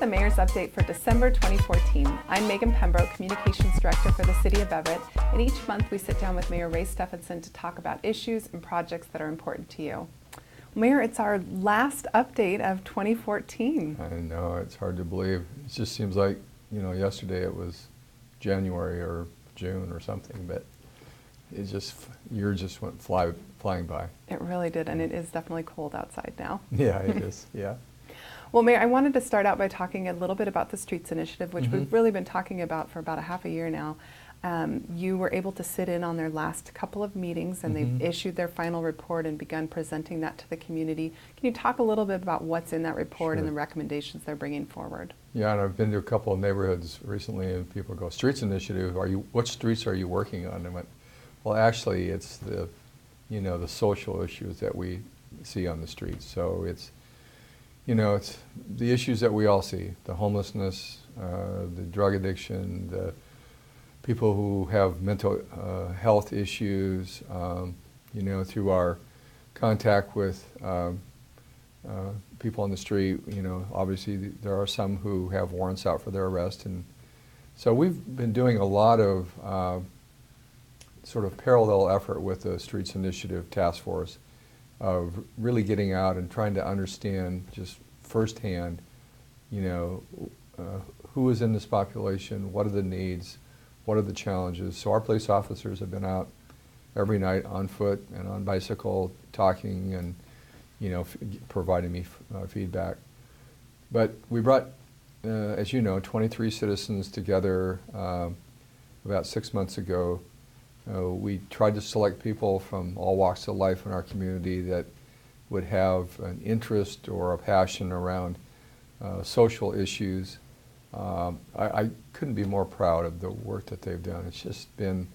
the Mayor's Update for December 2014. I'm Megan Pembroke, Communications Director for the City of Everett, and each month we sit down with Mayor Ray Stephanson to talk about issues and projects that are important to you. Mayor, it's our last update of 2014. I know, it's hard to believe. It just seems like, yesterday it was January or June or something, but it just, year just went flying by. It really did, and it is definitely cold outside now. Yeah, it is, yeah. Well, Mayor, I wanted to start out by talking a little bit about the Streets Initiative, which we've really been talking about for about a half a year now. You were able to sit in on their last couple of meetings, and they've issued their final report and begun presenting that to the community. Can you talk a little bit about what's in that report and the recommendations they're bringing forward? Yeah, and I've been to a couple of neighborhoods recently, and people go, Streets Initiative, what streets are you working on? And I went, well, actually, it's the, the social issues that we see on the streets. So it's, it's the issues that we all see, the homelessness, the drug addiction, the people who have mental health issues, through our contact with people on the street, obviously there are some who have warrants out for their arrest. And so we've been doing a lot of sort of parallel effort with the Streets Initiative Task Force of really getting out and trying to understand just firsthand, who is in this population, what are the needs, what are the challenges. So our police officers have been out every night on foot and on bicycle talking and, providing me feedback. But we brought, as you know, 23 citizens together about 6 months ago. We tried to select people from all walks of life in our community that would have an interest or a passion around social issues. I couldn't be more proud of the work that they've done. It's just been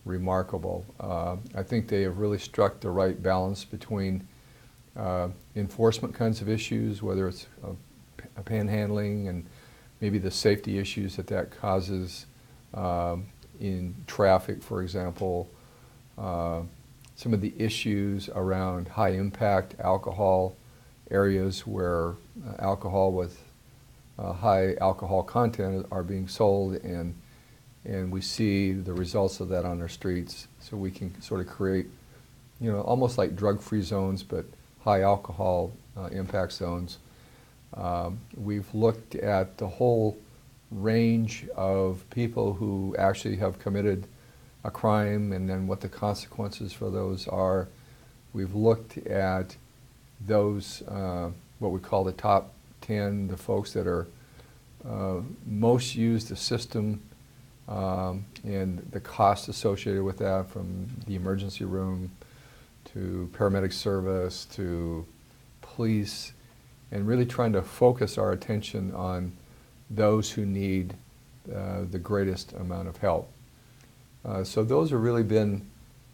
remarkable. I think they have really struck the right balance between enforcement kinds of issues, whether it's panhandling and maybe the safety issues that causes in traffic, for example, some of the issues around high impact alcohol areas where alcohol with high alcohol content are being sold, and we see the results of that on our streets. So we can sort of create, almost like drug-free zones, but high alcohol impact zones. We've looked at the whole range of people who actually have committed a crime and then what the consequences for those are. We've looked at those, what we call the top 10, the folks that are most use the system and the cost associated with that, from the emergency room to paramedic service to police, and really trying to focus our attention on those who need the greatest amount of help. So those have really been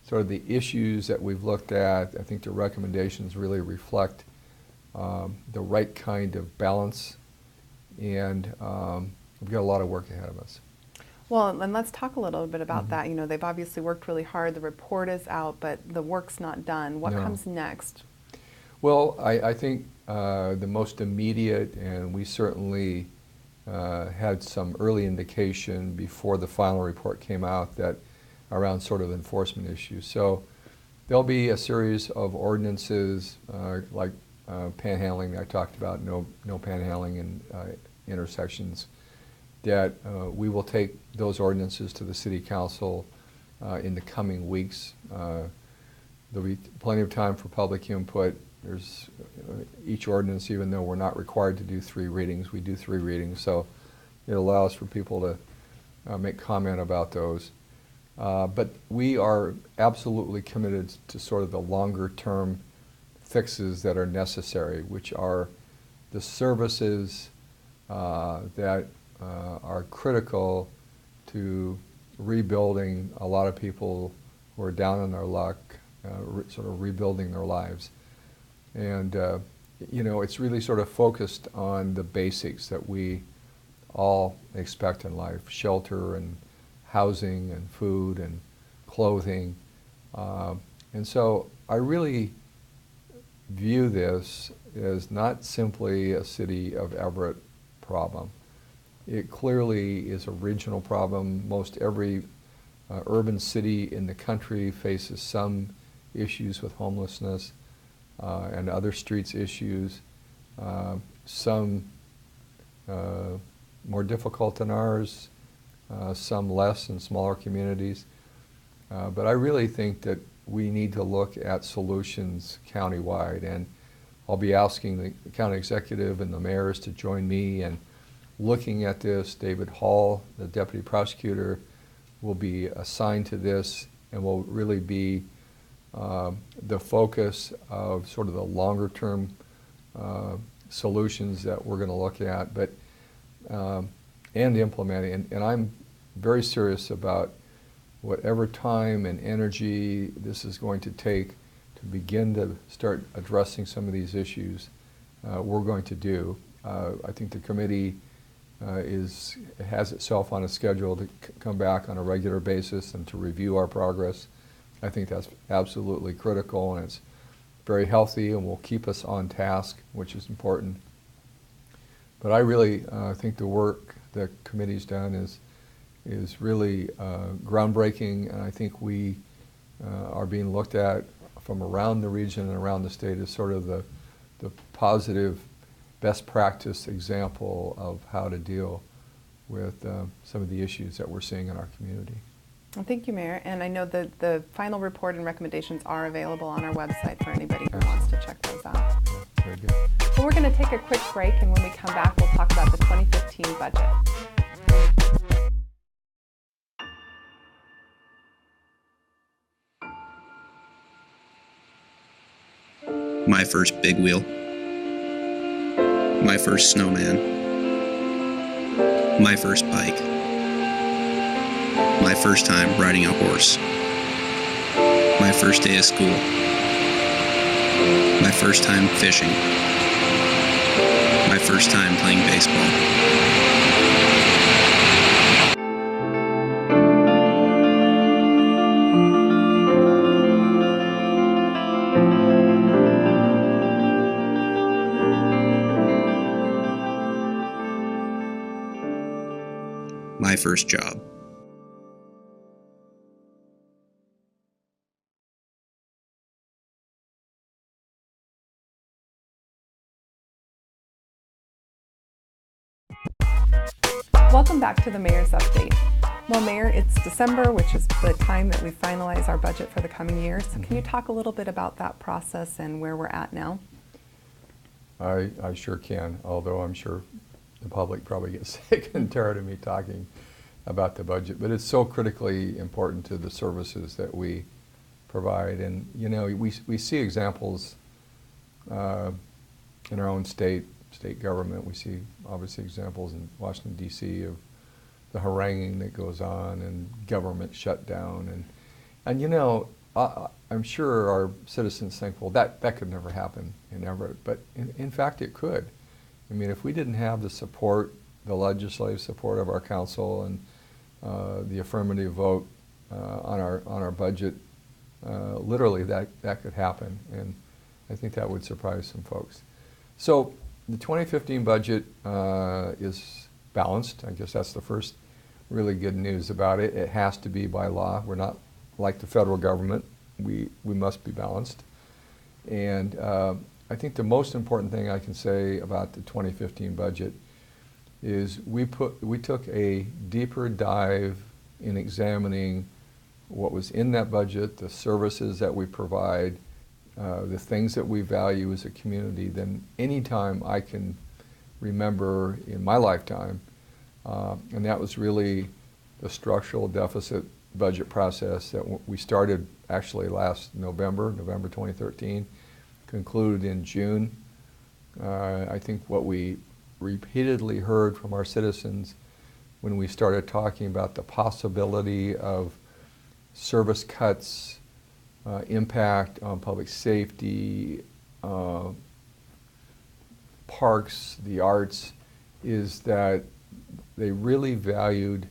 sort of the issues that we've looked at. I think the recommendations really reflect the right kind of balance, and we've got a lot of work ahead of us. Well, and let's talk a little bit about that. They've obviously worked really hard. The report is out, but the work's not done. What comes next? Well, I think the most immediate, and we certainly had some early indication before the final report came out, that around sort of enforcement issues. So there'll be a series of ordinances like panhandling I talked about, no panhandling in intersections, that we will take those ordinances to the City Council in the coming weeks. There'll be plenty of time for public input. There's each ordinance, even though we're not required to do 3 readings, we do 3 readings, so it allows for people to make comment about those. But we are absolutely committed to sort of the longer term fixes that are necessary, which are the services that are critical to rebuilding a lot of people who are down on their luck, sort of rebuilding their lives. And it's really sort of focused on the basics that we all expect in life: shelter and housing and food and clothing. And so I really view this as not simply a City of Everett problem. It clearly is a regional problem. Most every urban city in the country faces some issues with homelessness and other streets issues. Some more difficult than ours, some less in smaller communities. But I really think that we need to look at solutions countywide, and I'll be asking the county executive and the mayors to join me in looking at this. David Hall, the deputy prosecutor, will be assigned to this and will really be the focus of sort of the longer term solutions that we're going to look at, but and implementing. And I'm very serious about whatever time and energy this is going to take to begin to start addressing some of these issues. We're going to do. I think the committee has itself on a schedule to come back on a regular basis and to review our progress. I think that's absolutely critical, and it's very healthy and will keep us on task, which is important. But I really think the work the committee's done is really groundbreaking, and I think we are being looked at from around the region and around the state as sort of the positive best practice example of how to deal with some of the issues that we're seeing in our community. Well, thank you, Mayor. And I know that the final report and recommendations are available on our website for anybody who wants to check those out. Yeah, very good. So we're going to take a quick break, and when we come back, we'll talk about the 2015 budget. My first big wheel. My first snowman. My first bike. My first time riding a horse. My first day of school. My first time fishing. My first time playing baseball. My first job. Welcome back to the Mayor's Update. Well, Mayor, it's December, which is the time that we finalize our budget for the coming year. So can you talk a little bit about that process and where we're at now? I sure can, although I'm sure the public probably gets sick and tired of me talking about the budget, but it's so critically important to the services that we provide. And you know, we see examples in our own state government. We see obviously examples in Washington D.C. of the haranguing that goes on and government shutdown, and you know, I'm sure our citizens think, well, that could never happen in Everett, but in fact it could. I mean, if we didn't have the support, the legislative support of our council and the affirmative vote on our budget, literally that could happen, and I think that would surprise some folks. So the 2015 budget is balanced. I guess that's the first really good news about it. It has to be by law. We're not like the federal government. We must be balanced. And I think the most important thing I can say about the 2015 budget is we took a deeper dive in examining what was in that budget, the services that we provide, the things that we value as a community than any time I can remember in my lifetime. And that was really the structural deficit budget process that we started actually last November 2013, concluded in June. I think what we repeatedly heard from our citizens when we started talking about the possibility of service cuts, impact on public safety, parks, the arts, is that they really valued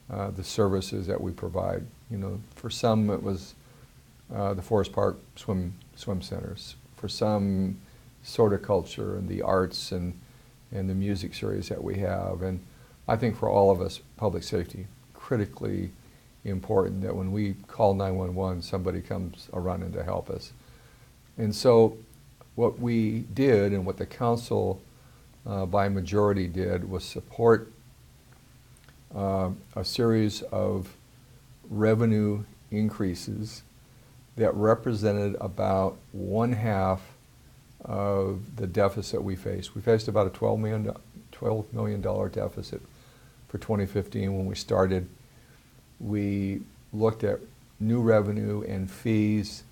the services that we provide. You know, for some it was the Forest Park swim centers. For some, horticulture and the arts and and the music series that we have. And I think for all of us, public safety, critically important that when we call 911, somebody comes a-running to help us. And so what we did and what the council by majority did was support a series of revenue increases that represented about 1/2 of the deficit we faced. We faced about a $12 million deficit for 2015 when we started. We looked at new revenue and fees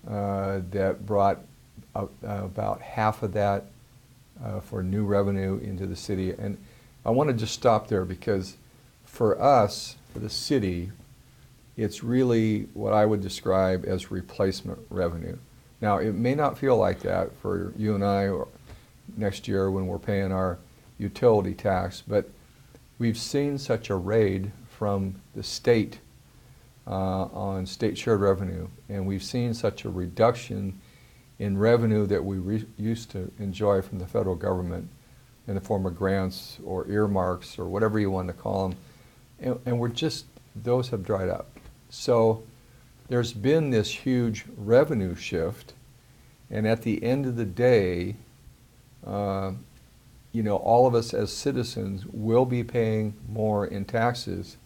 that brought about half of that for new revenue into the city. And I want to just stop there because for us, for the city, it's really what I would describe as replacement revenue. Now, it may not feel like that for you and I or next year when we're paying our utility tax, but we've seen such a raid from the state on state shared revenue, and we've seen such a reduction in revenue that we used to enjoy from the federal government in the form of grants or earmarks or whatever you want to call them, and we're just, those have dried up. So there's been this huge revenue shift, and at the end of the day, you know, all of us as citizens will be paying more in taxes,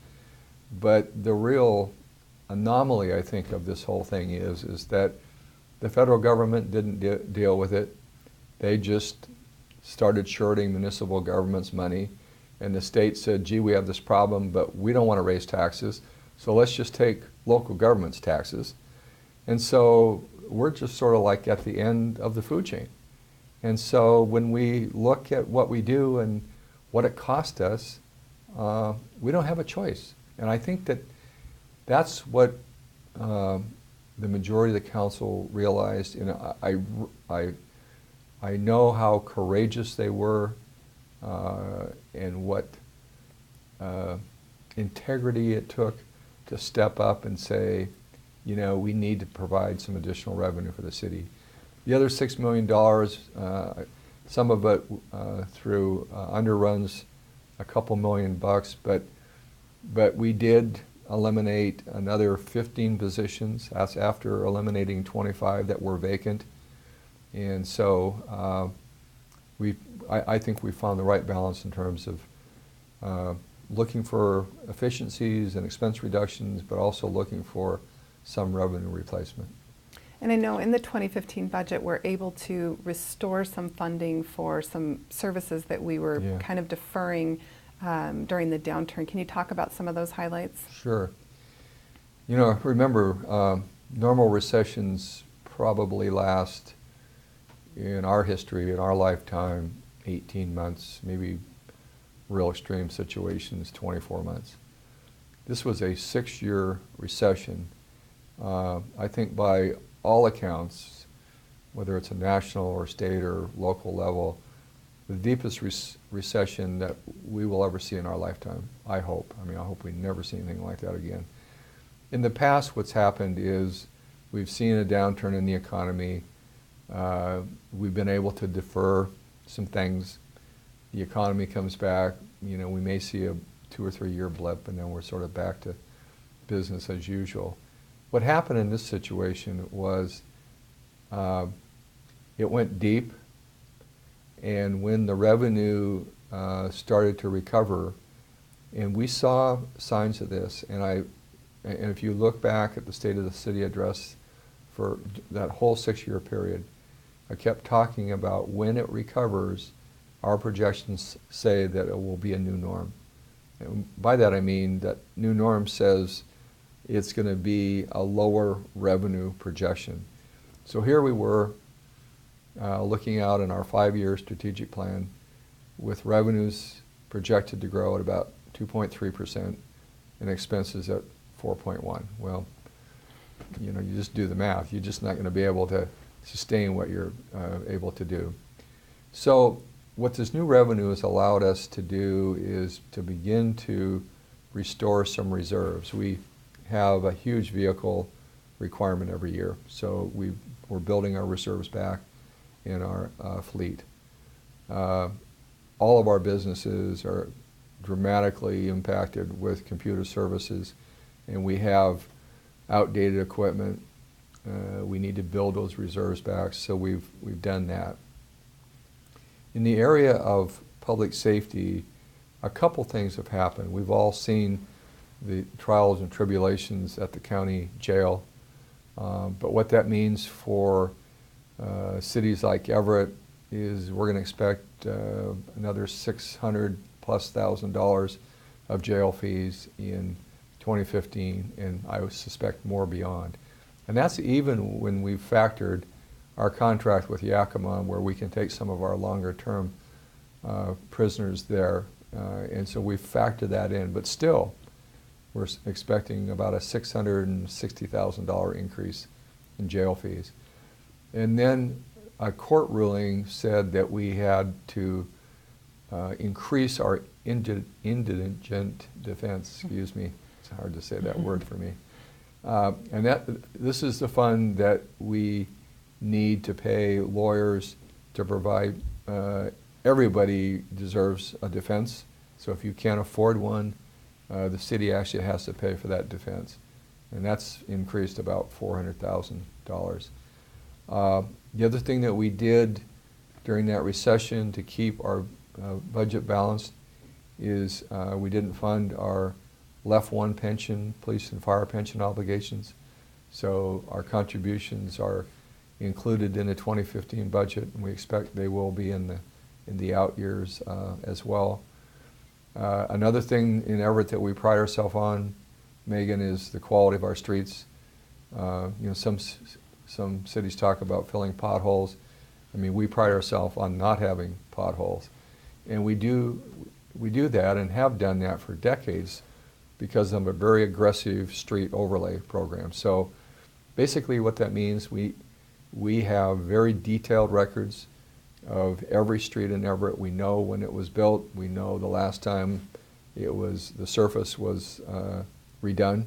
but the real anomaly, I think, of this whole thing is that the federal government didn't deal with it. They just started shorting municipal government's money, and the state said, gee, we have this problem, but we don't want to raise taxes, so let's just take local government's taxes. And so we're just sort of like at the end of the food chain. And so when we look at what we do and what it cost us, we don't have a choice. And I think that that's what the majority of the council realized. And I know how courageous they were and what integrity it took to step up and say, you know, we need to provide some additional revenue for the city. The other $6 million, some of it through underruns, a couple $1 million, but we did eliminate another 15 positions. That's after eliminating 25 that were vacant. And so I think we found the right balance in terms of looking for efficiencies and expense reductions, but also looking for some revenue replacement. And I know in the 2015 budget, we're able to restore some funding for some services that we were kind of deferring during the downturn. Can you talk about some of those highlights? Sure. You know, remember, normal recessions probably last, in our history, in our lifetime, 18 months, maybe real extreme situations, 24 months. This was a 6-year recession. I think by all accounts, whether it's a national or state or local level, the deepest recession that we will ever see in our lifetime, I hope. I mean, I hope we never see anything like that again. In the past, what's happened is we've seen a downturn in the economy. We've been able to defer some things. The economy comes back. You know, we may see a 2 or 3 year blip, and then we're sort of back to business as usual. What happened in this situation was it went deep, and when the revenue started to recover, and we saw signs of this, and if you look back at the State of the City address for that whole 6-year period, I kept talking about when it recovers, our projections say that it will be a new norm. And by that I mean that new norm says it's going to be a lower revenue projection. So here we were looking out in our 5-year strategic plan with revenues projected to grow at about 2.3% and expenses at 4.1. Well, you know, you just do the math. You're just not going to be able to sustain what you're able to do. So what this new revenue has allowed us to do is to begin to restore some reserves. We have a huge vehicle requirement every year, so we're building our reserves back in our fleet. all of our businesses are dramatically impacted with computer services, and we have outdated equipment. We need to build those reserves back, so we've done that. In the area of public safety, a couple things have happened. We've all seen the trials and tribulations at the county jail, but what that means for cities like Everett is we're going to expect another $600,000+ of jail fees in 2015, and I would suspect more beyond. And that's even when we've factored our contract with Yakima, where we can take some of our longer-term prisoners there, and so we've factored that in. But still, we're expecting about a $660,000 increase in jail fees. And then a court ruling said that we had to increase our indigent defense, excuse me, it's hard to say that word for me. And this is the fund that we need to pay lawyers to provide. Everybody deserves a defense, so if you can't afford one, the city actually has to pay for that defense. And that's increased about $400,000. The other thing that we did during that recession to keep our budget balanced is we didn't fund our Left One pension, police and fire pension obligations. So our contributions are included in the 2015 budget, and we expect they will be in the out years as well. Another thing in Everett that we pride ourselves on, Megan, is the quality of our streets. Some cities talk about filling potholes. I mean, we pride ourselves on not having potholes, and we do that and have done that for decades because of a very aggressive street overlay program. So basically what that means, we have very detailed records of every street in Everett. We know when it was built. We know the last time the surface was redone.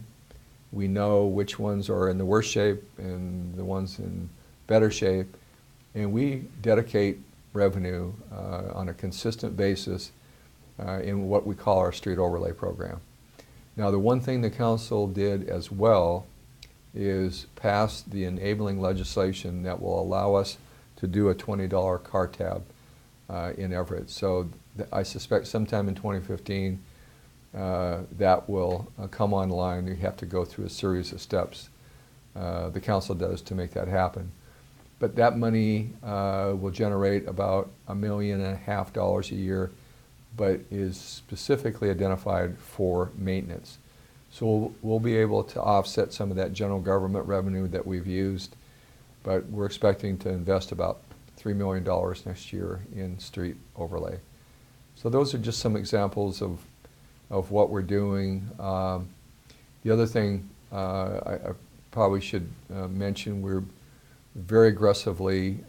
We know which ones are in the worst shape and the ones in better shape. And we dedicate revenue on a consistent basis in what we call our street overlay program. Now, the one thing the council did as well is pass the enabling legislation that will allow us to do a $20 car tab in Everett. So I suspect sometime in 2015 that will come online. You have to go through a series of steps. The council does to make that happen. But that money will generate about $1.5 million a year, but is specifically identified for maintenance. So we'll be able to offset some of that general government revenue that we've used, but we're expecting to invest about $3 million next year in street overlay. So those are just some examples of what we're doing. The other thing I probably should mention, we're very aggressively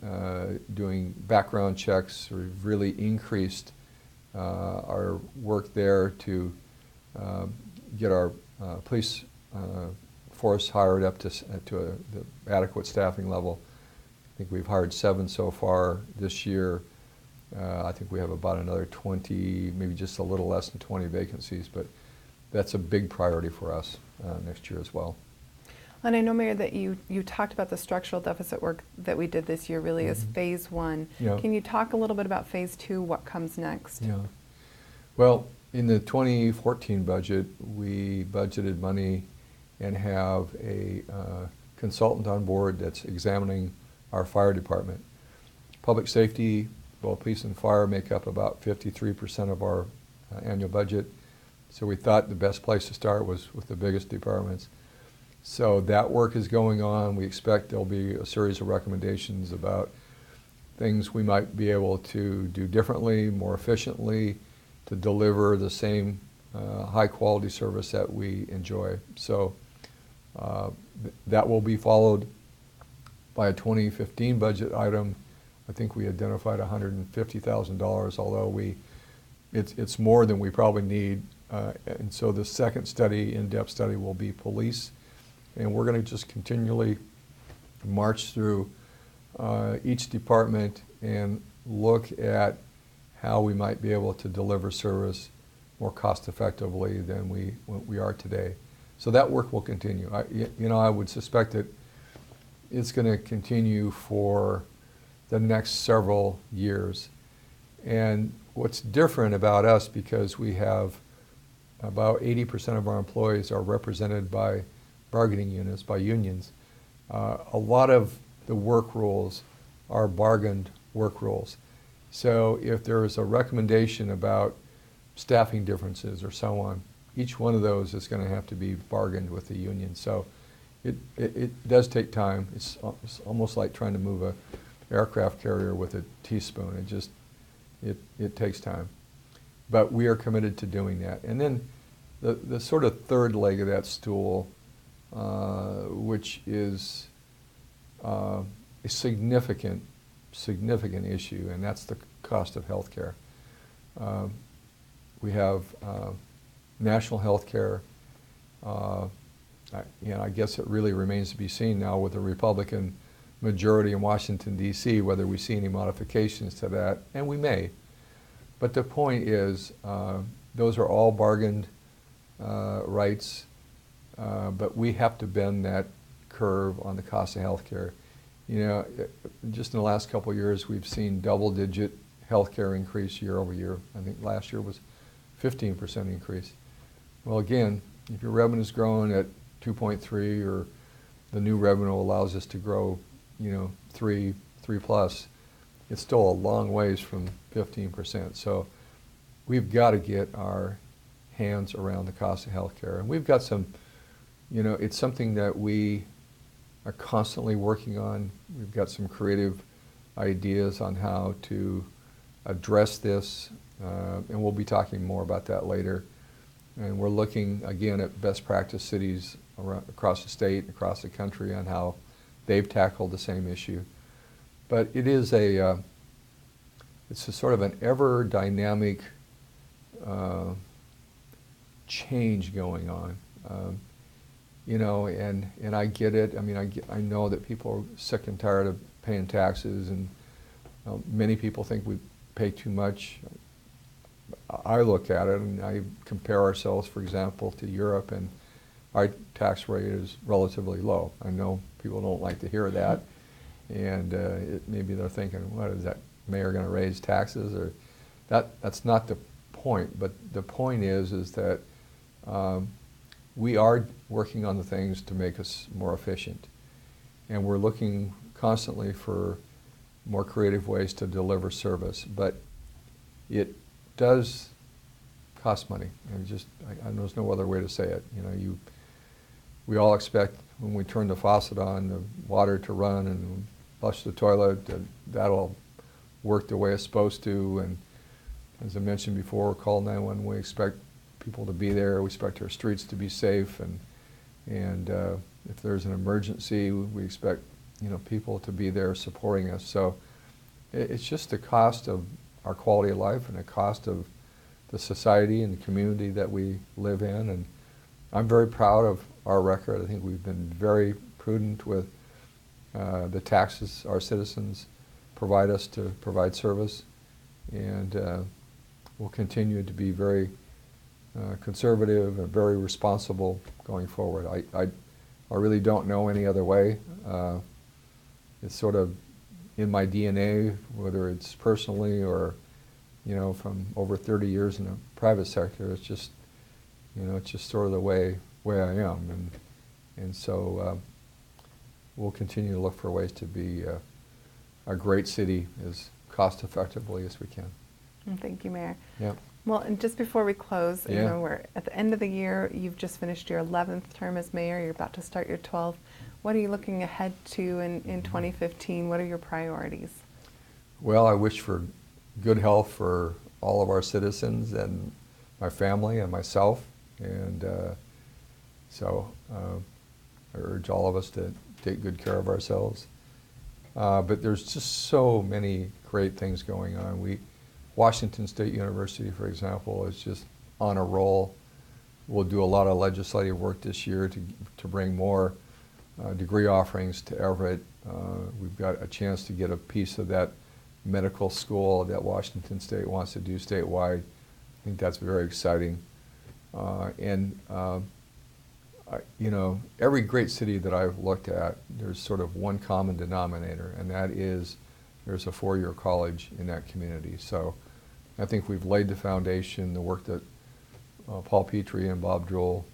doing background checks. We've really increased our work there to get our police force hired up to the adequate staffing level. I think we've hired 7 so far this year. I think we have about another 20, maybe just a little less than 20 vacancies, but that's a big priority for us next year as well. And I know, Mayor, that you talked about the structural deficit work that we did this year really as phase 1. Yeah. Can you talk a little bit about phase 2, what comes next? Yeah. Well, in the 2014 budget, we budgeted money and have a consultant on board that's examining our fire department. Public safety, both police and fire, make up about 53% of our annual budget. So we thought the best place to start was with the biggest departments. So that work is going on. We expect there'll be a series of recommendations about things we might be able to do differently, more efficiently, to deliver the same high quality service that we enjoy. So that will be followed by a 2015 budget item. I think we identified $150,000, although it's more than we probably need. And so the second study, in-depth study, will be police. And we're going to just continually march through each department and look at how we might be able to deliver service more cost effectively than we are today. So that work will continue. I would suspect that it's going to continue for the next several years. And what's different about us, because we have about 80% of our employees are represented by bargaining units, by unions, a lot of the work rules are bargained work rules. So if there is a recommendation about staffing differences or so on, each one of those is going to have to be bargained with the union. So it does take time. It's almost like trying to move an aircraft carrier with a teaspoon. It takes time. But we are committed to doing that. And then the sort of third leg of that stool, which is a significant issue, and that's the cost of health care. We have national health care. I guess it really remains to be seen now with the Republican majority in Washington, D.C., whether we see any modifications to that, and we may. But the point is, those are all bargained rights, but we have to bend that curve on the cost of health care. Just in the last couple of years, we've seen double-digit health care increase year over year. I think last year was 15% increase. Well, again, if your revenue is growing at 2.3, or the new revenue allows us to grow, 3 plus, it's still a long ways from 15%. So we've got to get our hands around the cost of health care. And we've got some, it's something that we are constantly working on. We've got some creative ideas on how to address this, and we'll be talking more about that later. And we're looking, again, at best practice cities across the state, across the country, on how they've tackled the same issue. But it is it's a sort of an ever dynamic change going on. And I get it. I mean, I know that people are sick and tired of paying taxes, and many people think we pay too much. I look at it and I compare ourselves, for example, to Europe, and our tax rate is relatively low. I know people don't like to hear that, and maybe they're thinking, what is that mayor going to raise taxes? Or that's not the point. But the point is that we are working on the things to make us more efficient, and we're looking constantly for more creative ways to deliver service. But it does cost money, and there's no other way to say it. We all expect when we turn the faucet on, the water to run and flush the toilet, that'll work the way it's supposed to. And as I mentioned before, call 911. We expect people to be there. We expect our streets to be safe, and if there's an emergency, we expect people to be there supporting us. So it's just the cost of our quality of life and the cost of the society and the community that we live in. And I'm very proud of our record. I think we've been very prudent with the taxes our citizens provide us to provide service, and we'll continue to be very conservative and very responsible going forward. I really don't know any other way. It's sort of in my DNA, whether it's personally or from over 30 years in the private sector. It's just it's just sort of the way I am, and so we'll continue to look for ways to be a great city as cost effectively as we can. Thank you, Mayor. Yeah. Well, and just before we close, Yeah. we're at the end of the year. You've just finished your 11th term as mayor. You're about to start your 12th. What are you looking ahead to in 2015? What are your priorities? Well, I wish for good health for all of our citizens and my family and myself, and so I urge all of us to take good care of ourselves. But there's just so many great things going on. Washington State University, for example, is just on a roll. We'll do a lot of legislative work this year to bring more degree offerings to Everett. We've got a chance to get a piece of that medical school that Washington State wants to do statewide. I think that's very exciting. You know, every great city that I've looked at, there's sort of one common denominator, and that is there's a four-year college in that community. So I think we've laid the foundation. The work that Paul Petrie and Bob Droll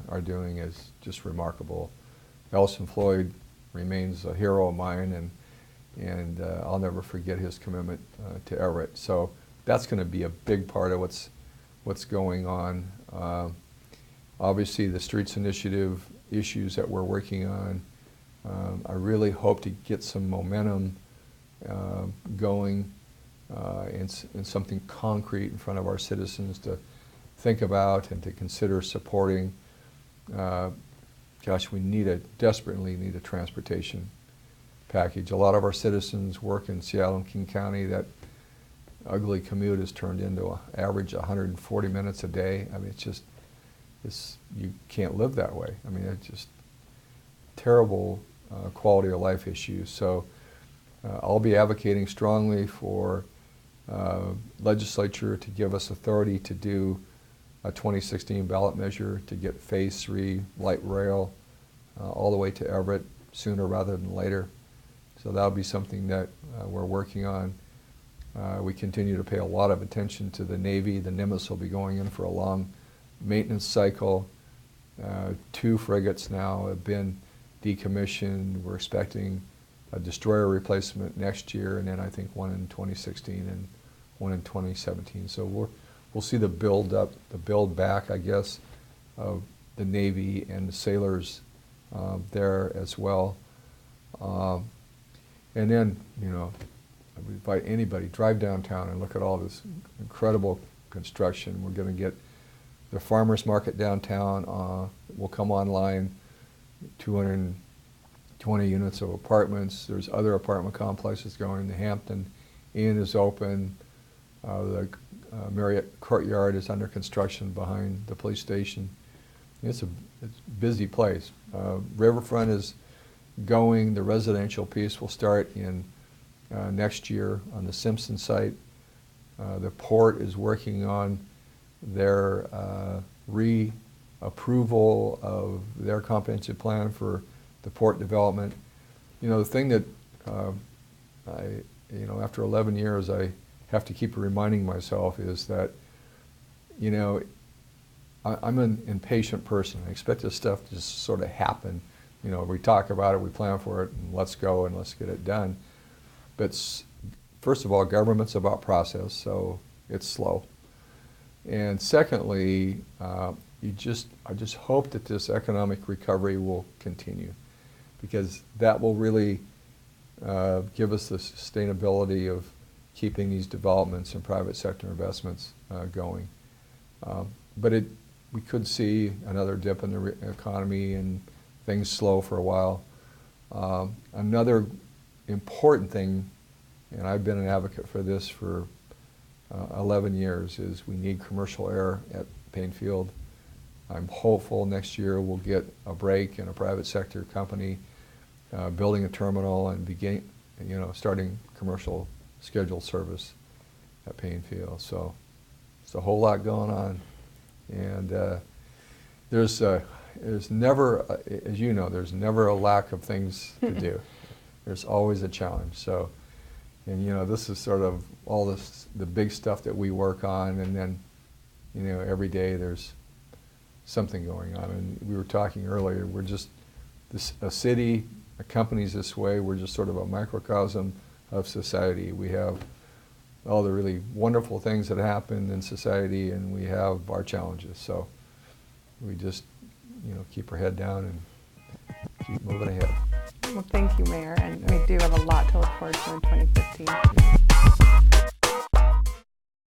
are doing is just remarkable. Elson Floyd remains a hero of mine, and I'll never forget his commitment to Everett. So that's going to be a big part of what's going on. Obviously, the Streets Initiative issues that we're working on, I really hope to get some momentum going and something concrete in front of our citizens to think about and to consider supporting. Gosh, we desperately need a transportation package. A lot of our citizens work in Seattle and King County. That ugly commute has turned into an average 140 minutes a day. I mean, you can't live that way. I mean, it's just terrible quality of life issues. So I'll be advocating strongly for legislature to give us authority to do a 2016 ballot measure to get Phase 3 light rail all the way to Everett sooner rather than later. So that'll be something that we're working on. We continue to pay a lot of attention to the Navy. The Nimitz will be going in for a long maintenance cycle. 2 frigates now have been decommissioned. We're expecting a destroyer replacement next year, and then I think one in 2016 and one in 2017. So we'll see the build back, I guess, of the Navy and the sailors there as well. And then, you know, I would invite anybody, drive downtown and look at all this incredible construction. We're going to get the farmers market downtown will come online, 220 units of apartments. There's other apartment complexes going. The Hampton Inn is open. The Marriott Courtyard is under construction behind the police station. It's a busy place. Riverfront is going. The residential piece will start in next year on the Simpson site. The port is working on their re-approval of their comprehensive plan for the port development. You know, the thing that after 11 years I have to keep reminding myself is that, you know, I'm an impatient person. I expect this stuff to just sort of happen. You know, we talk about it, we plan for it, and let's go and let's get it done. But first of all, government's about process, so it's slow. And secondly, I just hope that this economic recovery will continue, because that will really give us the sustainability of keeping these developments and private sector investments going. But we could see another dip in the economy and things slow for a while. Another important thing, and I've been an advocate for this for 11 years, is we need commercial air at Payne Field. I'm hopeful next year we'll get a break in a private sector company building a terminal and starting commercial scheduled service at Payne Field. So it's a whole lot going on, and there's never, as you know, there's never a lack of things to do. There's always a challenge. So, and you know, this is sort of all the big stuff that we work on, and then, you know, every day there's something going on. And we were talking earlier, we're just a city, a company's this way, we're just sort of a microcosm of society. We have all the really wonderful things that happen in society, and we have our challenges. So we just, you know, keep our head down and keep moving ahead. Well, thank you, Mayor, and we do have a lot to look forward to in 2015.